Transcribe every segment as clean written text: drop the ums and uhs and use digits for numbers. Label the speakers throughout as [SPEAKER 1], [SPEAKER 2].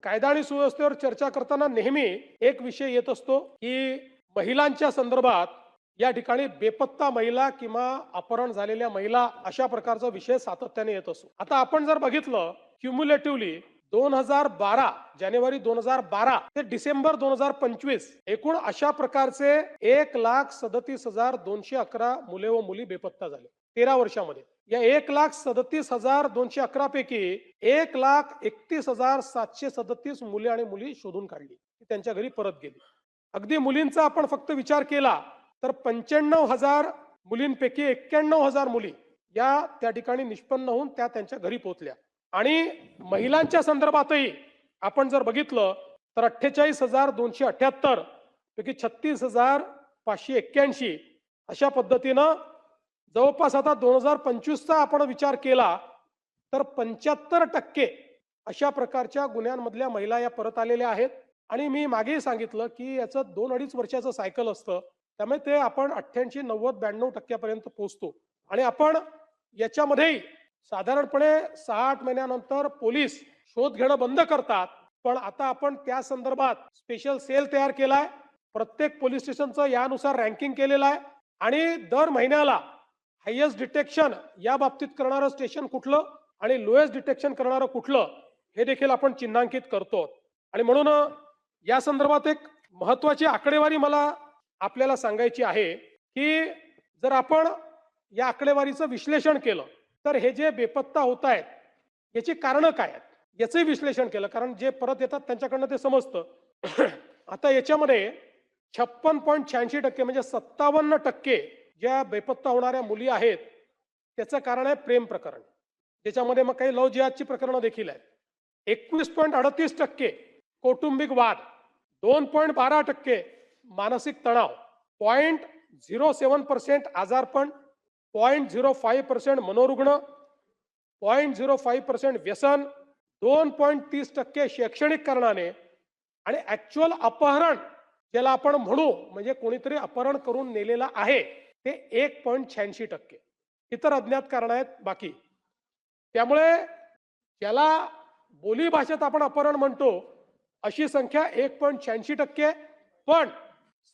[SPEAKER 1] कायदा आणि सुव्यवस्थेवर चर्चा करताना नेहमी एक विषय येत असतो की महिलांच्या संदर्भात या ठिकाणी बेपत्ता महिला किंवा अपहरण झालेल्या महिला अशा प्रकारचा विषय सातत्याने येत असतो. आता आपण जर बघितलं क्युम्युलेटिव्हली 2012 जानेवारी 2012 ते डिसेंबर 2025 एकूण अशा प्रकारचे 1,37,211 मुले व मुली बेपत्ता झाले 13 वर्षामध्ये. या 1,37,211 पैकी 1,31,737 मुले आणि मुली शोधून काढली, त्यांच्या घरी परत गेली. अगदी मुलींचा आपण फक्त विचार केला तर 95,000 मुलींपैकी 91,000 मुली या त्या ठिकाणी निष्पन्न होऊन त्या त्यांच्या घरी पोहोचल्या. आणि महिलांच्या संदर्भातही आपण जर बघितलं तर 48,278 पैकी 36,581 अशा पद्धतीनं जवळपास आता 2025चा आपण विचार केला तर 75% अशा प्रकारच्या गुन्ह्यांमधल्या महिला या परत आलेल्या आहेत. आणि मी मागेही सांगितलं की याचं 2-2.5 वर्षाचं सायकल असतं, त्यामुळे ते आपण 88, 90, 92% पर्यंत पोहोचतो. आणि आपण याच्यामध्येही साधारणपणे 6-8 महिन्यानंतर पोलीस शोध घेणं बंद करतात. पण आता आपण त्या संदर्भात स्पेशल सेल तयार केलाय, प्रत्येक पोलीस स्टेशनचं यानुसार रँकिंग केलेलं आहे आणि दर महिन्याला हायेस्ट डिटेक्शन या बाबतीत करणारं स्टेशन कुठलं आणि लोएस्ट डिटेक्शन करणारं कुठलं हे देखील आपण चिन्हांकित करतो. आणि म्हणून या संदर्भात एक महत्वाची आकडेवारी मला आपल्याला सांगायची आहे की जर आपण या आकडेवारीचं विश्लेषण केलं तर हे जे बेपत्ता होत आहेत याची कारणं काय आहेत याचंही विश्लेषण केलं, कारण जे परत येतात त्यांच्याकडनं ते समजतं. आता याच्यामध्ये 56.86% म्हणजे 57% ज्या बेपत्ता होणाऱ्या मुली आहेत त्याचं कारण आहे प्रेम प्रकरण, ज्याच्यामध्ये मग काही लव जिहादची प्रकरणं देखील आहेत. 21.38% कौटुंबिक वाद, 2.12% मानसिक तणाव, 0.07% आजारपण, 0.05% मनोरुग्ण, 0.05% व्यसन, 2.30% शैक्षणिक कारणाने आणि ऍक्च्युअल अपहरण ज्याला आपण म्हणू म्हणजे कोणीतरी अपहरण करून नेलेला आहे ते 1.86%. इतर अज्ञात कारण आहेत बाकी. त्यामुळे ज्याला बोली भाषेत आपण अपहरण म्हणतो अशी संख्या 1.86%. पण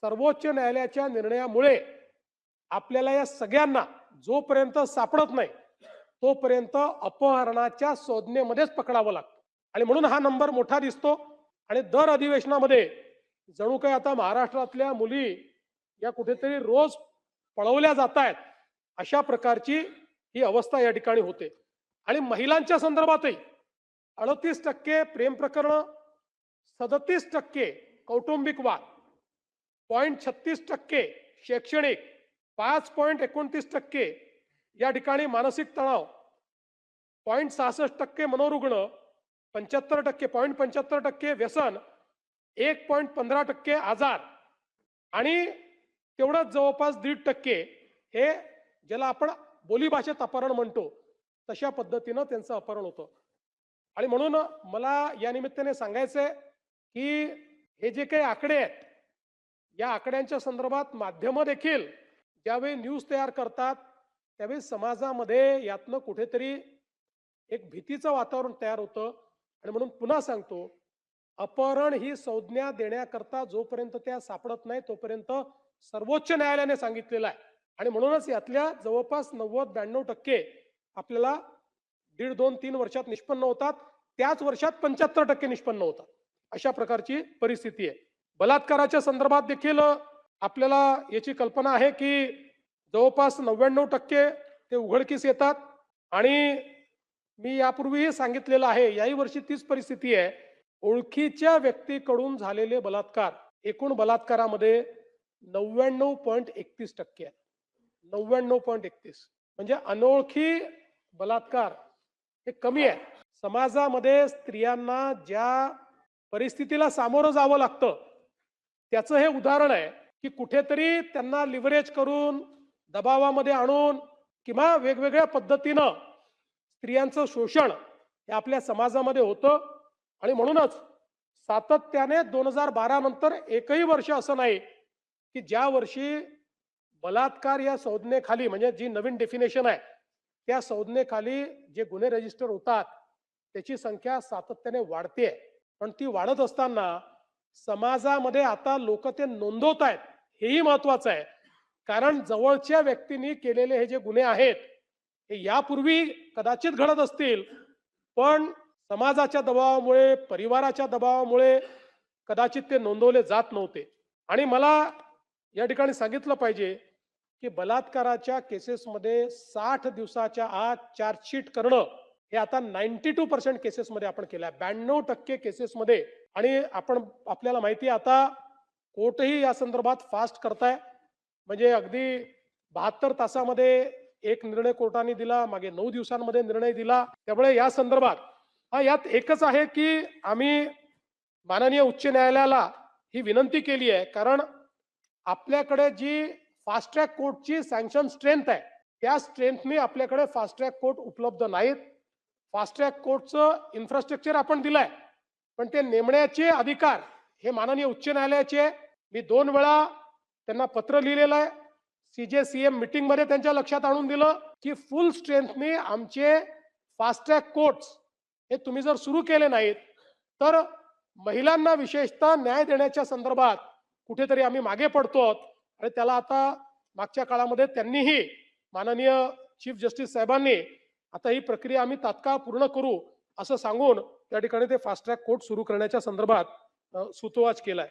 [SPEAKER 1] सर्वोच्च न्यायालयाच्या निर्णयामुळे आपल्याला या सगळ्यांना जोपर्यंत सापडत नाही तोपर्यंत अपहरणाच्या संज्ञेमध्येच पकडावं लागतं. आणि म्हणून हा नंबर मोठा दिसतो. आणि दर अधिवेशनामध्ये जणू काही आता महाराष्ट्रातल्या मुली या कुठेतरी रोज पळवल्या जात आहेत अशा प्रकारची ही अवस्था या ठिकाणी होते. आणि महिलांच्या संदर्भातही 38% प्रेम प्रकरण, 37% कौटुंबिक वाद, 0.36% शैक्षणिक, 5.29% या ठिकाणी मानसिक तणाव, 0.66% मनोरुग्ण, 0.75% व्यसन, 1.15% आजार आणि तेवढंच जवळपास 1.5% हे ज्याला आपण बोलीभाषेत अपहरण म्हणतो तशा पद्धतीनं त्यांचं अपहरण होतं. आणि म्हणून मला या निमित्ताने सांगायचंय की हे जे काही आकडे आहेत या आकड्यांच्या संदर्भात माध्यमं देखील ज्यावेळी न्यूज तयार करतात त्यावेळी समाजामध्ये यातनं कुठेतरी एक भीतीचं वातावरण तयार होतं. आणि म्हणून पुन्हा सांगतो, अपहरण ही संज्ञा देण्याकरता जोपर्यंत त्या सापडत नाही तोपर्यंत सर्वोच्च न्यायालयाने सांगितलेलं आहे. आणि म्हणूनच यातल्या जवळपास 90-92% आपल्याला 1.5-2-3 वर्षात निष्पन्न होतात, त्याच वर्षात 75% निष्पन्न होतात. अशा प्रकारची परिस्थिती आहे. बलात्काराच्या संदर्भात देखील आपल्याला याची कल्पना आहे की जवळपास 99% ते उघडकीस येतात. आणि मी यापूर्वीही सांगितलेलं आहे, याही वर्षी तीच परिस्थिती आहे. ओळखीच्या व्यक्तीकडून झालेले बलात्कार एकूण बलात्कारामध्ये 99.31% आहे. 99.31 म्हणजे अनोळखी बलात्कार हे कमी आहे. समाजामध्ये स्त्रियांना ज्या परिस्थितीला सामोरं जावं लागतं त्याचं हे उदाहरण आहे की कुठेतरी त्यांना लिव्हरेज करून दबावामध्ये आणून किंवा वेगवेगळ्या पद्धतीनं स्त्रियांचं शोषण हे आपल्या समाजामध्ये होतं. आणि म्हणूनच सातत्याने 2012 नंतर एकही वर्ष असं नाही की ज्या वर्षी बलात्कार या संज्ञेखाली म्हणजे जी नवीन डेफिनेशन आहे त्या संज्ञेखाली जे गुन्हे रजिस्टर होतात त्याची संख्या सातत्याने वाढते. पण ती वाढत असताना समाजामध्ये आता लोक ते नोंदवत आहेत, हेही महत्वाचं आहे. कारण जवळच्या व्यक्तींनी केलेले हे जे गुन्हे आहेत, हे यापूर्वी कदाचित घडत असतील, पण समाजाच्या दबावामुळे, परिवाराच्या दबावामुळे कदाचित ते नोंदवले जात नव्हते. आणि मला या ठिकाणी सांगितलं पाहिजे, की बलात्काराच्या केसेसमध्ये 60 दिवसाच्या आत चार्जशीट करणं, हे आता 92% केसेसमध्ये आपण केलं आहे. 92% केसेसमध्ये. आणि आपल्याला माहिती आहे आता कोर्टही या संदर्भात फास्ट करताय. म्हणजे अगदी 72 तासामध्ये एक निर्णय कोर्टाने दिला, मागे 9 दिवसांमध्ये निर्णय दिला. त्यामुळे या संदर्भात यात एकच आहे, की आम्ही माननीय उच्च न्यायालयाला ही विनंती केली आहे. कारण आपल्याकडे जी फास्ट ट्रॅक कोर्टची सँक्शन स्ट्रेंथ आहे, त्या स्ट्रेंथने आपल्याकडे फास्ट ट्रॅक कोर्ट उपलब्ध नाहीत. फास्ट ट्रॅक कोर्टचं इन्फ्रास्ट्रक्चर आपण दिलंय, पण ते नेमण्याचे अधिकार हे माननीय उच्च न्यायालयाचे आहे. मी 2 वेळा त्यांना पत्र लिहिलेलं आहे. CJCM मीटिंगमध्ये त्यांच्या लक्षात आणून दिलं, की फुल स्ट्रेंथने आमचे फास्ट ट्रॅक कोर्ट्स हे तुम्ही जर सुरू केले नाहीत, तर महिलांना विशेषतः न्याय देण्याच्या संदर्भात कुठेतरी आम्ही मागे पडतो आहोत. आणि त्याला आता मागच्या काळामध्ये त्यांनीही माननीय चीफ जस्टिस साहेबांनी आता ही प्रक्रिया आम्ही तात्काळ पूर्ण करू असं सांगून त्या ठिकाणी ते फास्ट ट्रॅक कोर्ट सुरू करण्याच्या संदर्भात सुतोवाच केलाय.